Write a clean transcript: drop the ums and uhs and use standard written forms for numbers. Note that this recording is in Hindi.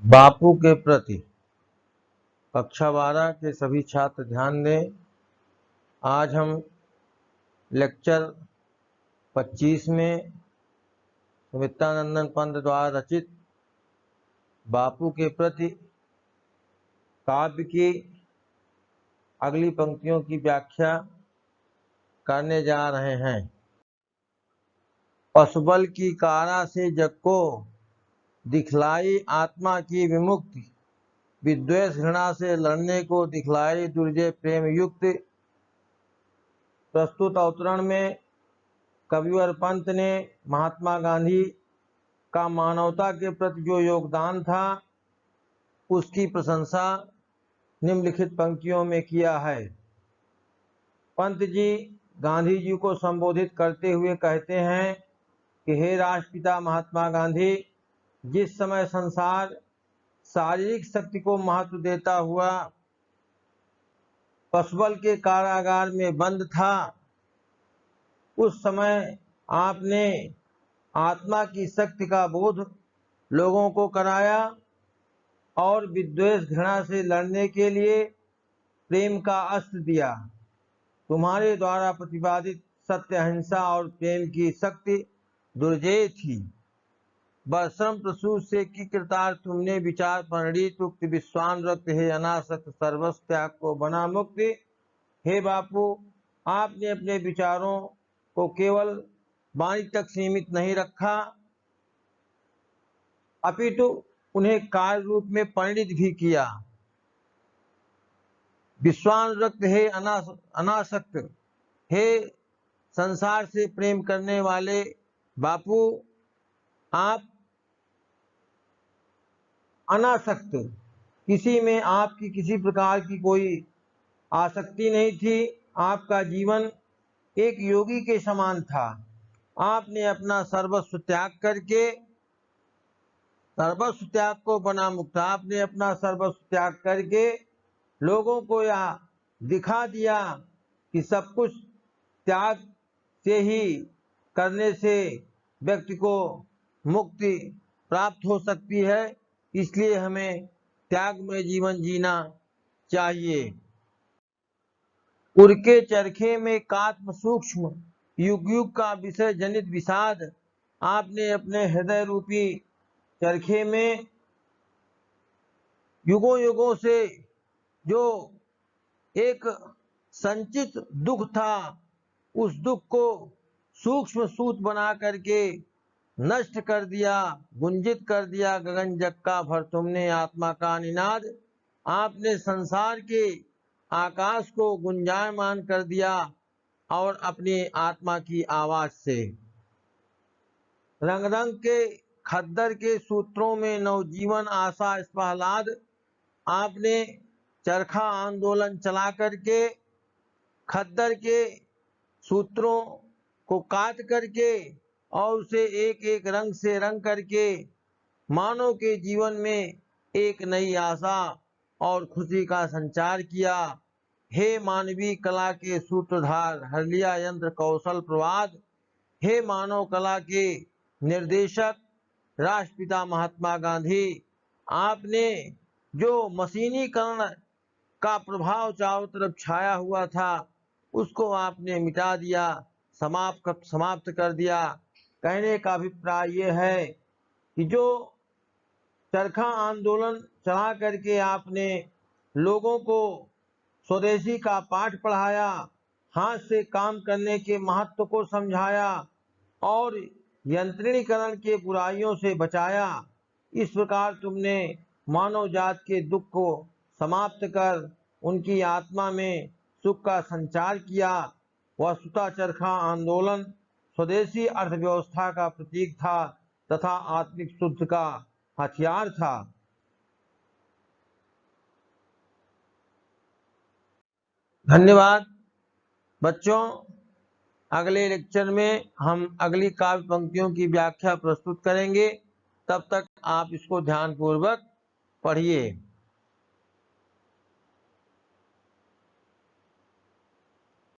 बापू के प्रति। कक्षा 12 के सभी छात्र ध्यान दें। आज हम लेक्चर 25 में सुमित्रानंदन पंत द्वारा रचित बापू के प्रति काव्य की अगली पंक्तियों की व्याख्या करने जा रहे हैं। पशुबल की कारा से जग को दिखलाई आत्मा की विमुक्ति, विद्वेष घृणा से लड़ने को दिखलाई दुर्जय प्रेम युक्त। प्रस्तुत अवतरण में कविवर पंत ने महात्मा गांधी का मानवता के प्रति जो योगदान था उसकी प्रशंसा निम्नलिखित पंक्तियों में किया है। पंत जी गांधी जी को संबोधित करते हुए कहते हैं कि हे राष्ट्रपिता महात्मा गांधी, जिस समय संसार शारीरिक शक्ति को महत्व देता हुआ पशुबल के कारागार में बंद था, उस समय आपने आत्मा की शक्ति का बोध लोगों को कराया और विद्वेष घृणा से लड़ने के लिए प्रेम का अस्त्र दिया। तुम्हारे द्वारा प्रतिपादित सत्य, अहिंसा और प्रेम की शक्ति दुर्जेय थी। बरश्रम प्रसूत से की कृतार्थ तुमने विचार परिणीत उक्त विश्वान रक्त हे अनासक्त सर्वस्व त्याग को बना मुक्ति। हे बापू, आपने अपने विचारों को केवल वाणी तक सीमित नहीं रखा, अपितु उन्हें कार्य रूप में परिणित भी किया। विश्वान रक्त हे अनासक्त, हे संसार से प्रेम करने वाले बापू, आप अनासक्त, किसी में आपकी किसी प्रकार की कोई आसक्ति नहीं थी। आपका जीवन एक योगी के समान था। आपने अपना सर्वस्व त्याग करके सर्वस्व त्याग को बना मुक्त, आपने अपना सर्वस्व त्याग करके लोगों को यह दिखा दिया कि सब कुछ त्याग से ही करने से व्यक्ति को मुक्ति प्राप्त हो सकती है। इसलिए हमें त्याग में जीवन जीना चाहिए। उर के चरखे में कात्म सूक्ष्म युग युग का विषय जनित विषाद, आपने अपने हृदय रूपी चरखे में युगों युगों से जो एक संचित दुख था, उस दुख को सूक्ष्म सूत बना करके नष्ट कर दिया, गुंजित कर दिया। गगन जग का भर तुमने आत्मा का निनाद, आपने संसार के आकाश को गुंजायमान कर दिया और अपनी आत्मा की आवाज से रंग रंग के खद्दर के सूत्रों में नवजीवन आशा प्रहलाद, आपने चरखा आंदोलन चला करके खद्दर के सूत्रों को काट करके और उसे एक एक रंग से रंग करके मानव के जीवन में एक नई आशा और खुशी का संचार किया। हे मानवीय कला के सूत्रधार, हर लिया यंत्र कौशल प्रवाद, हे मानव कला के निर्देशक राष्ट्रपिता महात्मा गांधी, आपने जो मशीनीकरण का प्रभाव चारों तरफ छाया हुआ था उसको आपने मिटा दिया, समाप्त कर दिया। कहने का अभिप्राय ये है कि जो चरखा आंदोलन चला करके आपने लोगों को स्वदेशी का पाठ पढ़ाया, हाथ से काम करने के महत्व को समझाया और यंत्रीकरण के बुराइयों से बचाया, इस प्रकार तुमने मानव जात के दुख को समाप्त कर उनकी आत्मा में सुख का संचार किया। वस्तुतः चरखा आंदोलन स्वदेशी अर्थव्यवस्था का प्रतीक था तथा आत्मिक शुद्ध का हथियार था। धन्यवाद बच्चों। अगले लेक्चर में हम अगली काव्य पंक्तियों की व्याख्या प्रस्तुत करेंगे। तब तक आप इसको ध्यानपूर्वक पढ़िए।